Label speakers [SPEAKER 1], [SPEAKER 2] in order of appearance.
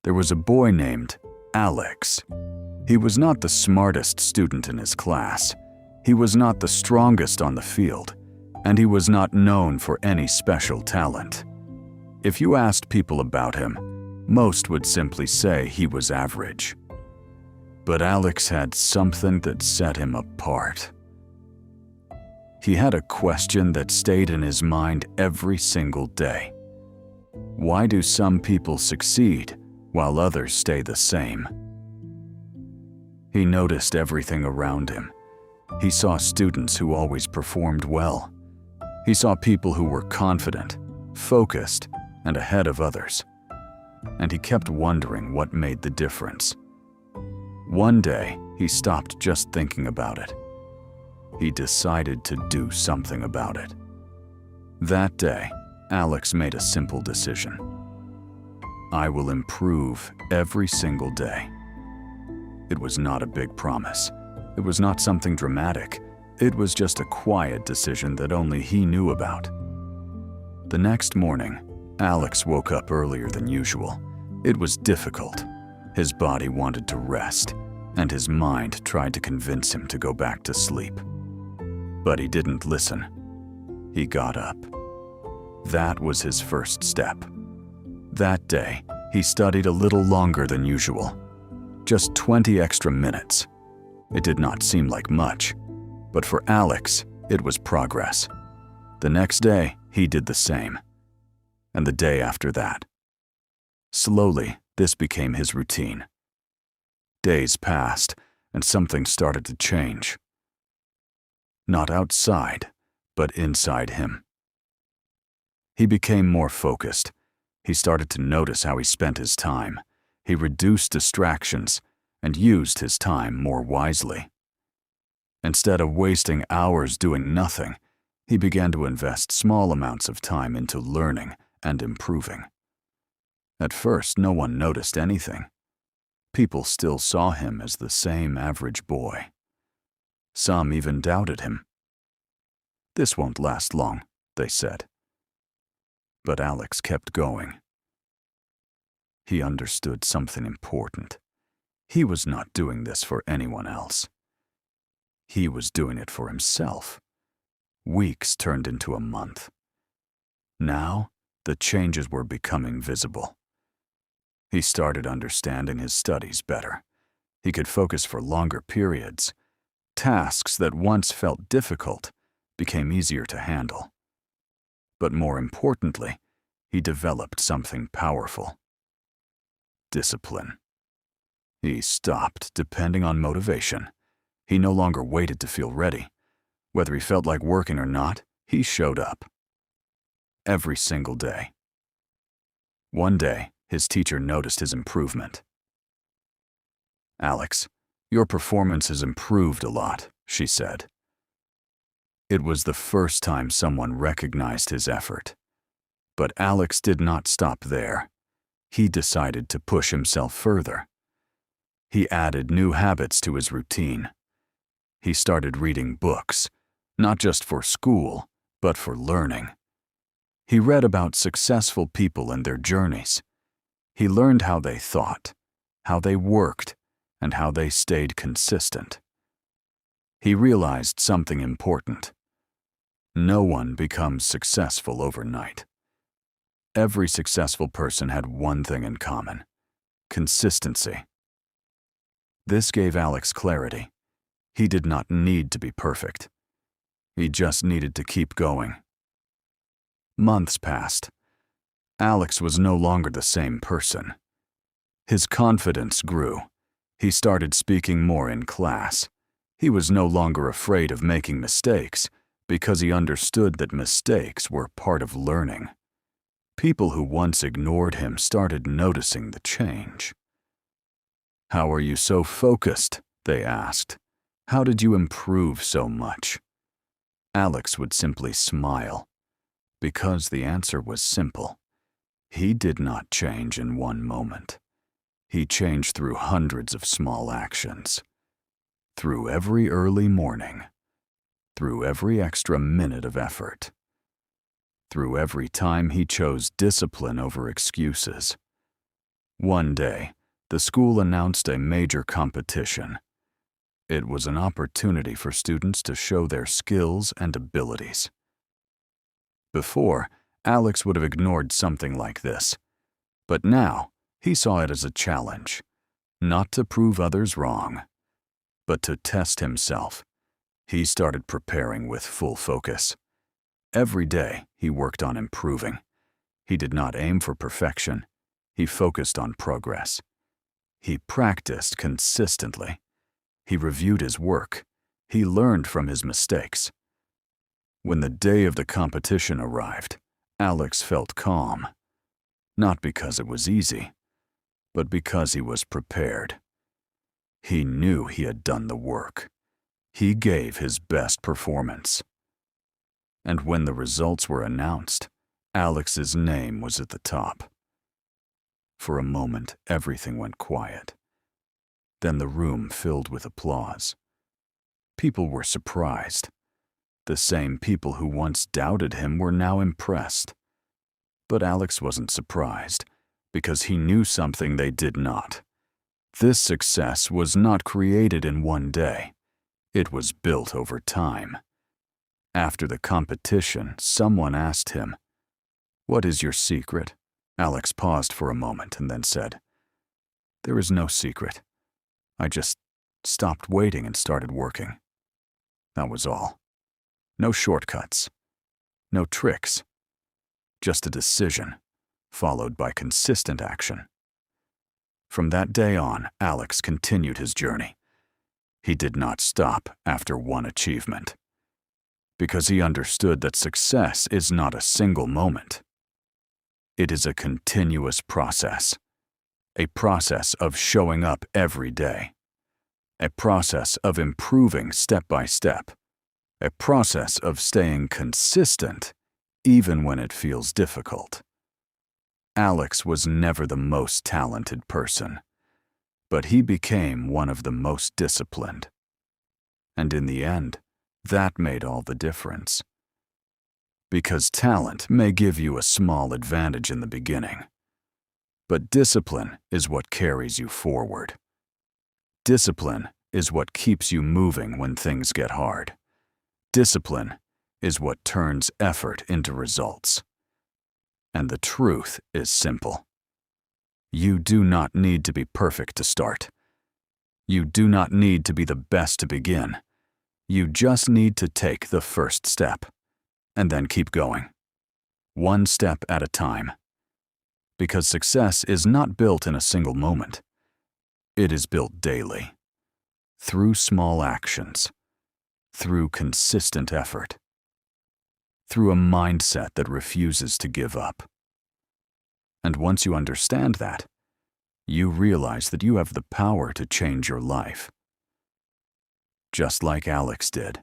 [SPEAKER 1] there was a boy named Alex. He was not the smartest student in his class. He was not the strongest on the field, and he was not known for any special talent. If you asked people about him, most would simply say he was average. But Alex had something that set him apart. He had a question that stayed in his mind every single day. Why do some people succeed while others stay the same? He noticed everything around him. He saw students who always performed well. He saw people who were confident, focused, and ahead of others. And he kept wondering what made the difference. One day, he stopped just thinking about it. He decided to do something about it. That day, Alex made a simple decision. I will improve every single day. It was not a big promise. It was not something dramatic. It was just a quiet decision that only he knew about. The next morning, Alex woke up earlier than usual. It was difficult. His body wanted to rest, and his mind tried to convince him to go back to sleep. But he didn't listen. He got up. That was his first step. That day, he studied a little longer than usual. Just 20 extra minutes. It did not seem like much, but for Alex, it was progress. The next day, he did the same. And the day after that. Slowly, this became his routine. Days passed, and something started to change. Not outside, but inside him. He became more focused. He started to notice how he spent his time. He reduced distractions and used his time more wisely. Instead of wasting hours doing nothing, he began to invest small amounts of time into learning and improving. At first, no one noticed anything. People still saw him as the same average boy. Some even doubted him. This won't last long, they said. But Alex kept going. He understood something important. He was not doing this for anyone else. He was doing it for himself. Weeks turned into a month. Now, the changes were becoming visible. He started understanding his studies better. He could focus for longer periods. Tasks that once felt difficult became easier to handle. But more importantly, he developed something powerful. Discipline. He stopped depending on motivation. He no longer waited to feel ready. Whether he felt like working or not, he showed up. Every single day. One day, his teacher noticed his improvement. "Alex, your performance has improved a lot," she said. It was the first time someone recognized his effort. But Alex did not stop there. He decided to push himself further. He added new habits to his routine. He started reading books, not just for school, but for learning. He read about successful people and their journeys. He learned how they thought, how they worked, and how they stayed consistent. He realized something important. No one becomes successful overnight. Every successful person had one thing in common: consistency. This gave Alex clarity. He did not need to be perfect. He just needed to keep going. Months passed. Alex was no longer the same person. His confidence grew. He started speaking more in class. He was no longer afraid of making mistakes because he understood that mistakes were part of learning. People who once ignored him started noticing the change. "How are you so focused?" they asked. "How did you improve so much?" Alex would simply smile, because the answer was simple. He did not change in one moment. He changed through hundreds of small actions. Through every early morning. Through every extra minute of effort. Through every time he chose discipline over excuses. One day, the school announced a major competition. It was an opportunity for students to show their skills and abilities. Before, Alex would have ignored something like this, but now he saw it as a challenge, not to prove others wrong, but to test himself. He started preparing with full focus. Every day, he worked on improving. He did not aim for perfection. He focused on progress. He practiced consistently. He reviewed his work. He learned from his mistakes. When the day of the competition arrived, Alex felt calm, not because it was easy, but because he was prepared. He knew he had done the work. He gave his best performance. And when the results were announced, Alex's name was at the top. For a moment, everything went quiet. Then the room filled with applause. People were surprised. The same people who once doubted him were now impressed. But Alex wasn't surprised, because he knew something they did not. This success was not created in one day. It was built over time. After the competition, someone asked him, "What is your secret?" Alex paused for a moment and then said, "There is no secret. I just stopped waiting and started working. That was all. No shortcuts. No tricks. Just a decision, followed by consistent action." From that day on, Alex continued his journey. He did not stop after one achievement, because he understood that success is not a single moment. It is a continuous process, a process of showing up every day, a process of improving step by step, a process of staying consistent even when it feels difficult. Alex was never the most talented person, but he became one of the most disciplined. And in the end, that made all the difference. Because talent may give you a small advantage in the beginning, but discipline is what carries you forward. Discipline is what keeps you moving when things get hard. Discipline is what turns effort into results. And the truth is simple. You do not need to be perfect to start. You do not need to be the best to begin. You just need to take the first step, and then keep going, one step at a time. Because success is not built in a single moment. It is built daily, through small actions, through consistent effort, through a mindset that refuses to give up. And once you understand that, you realize that you have the power to change your life. Just like Alex did.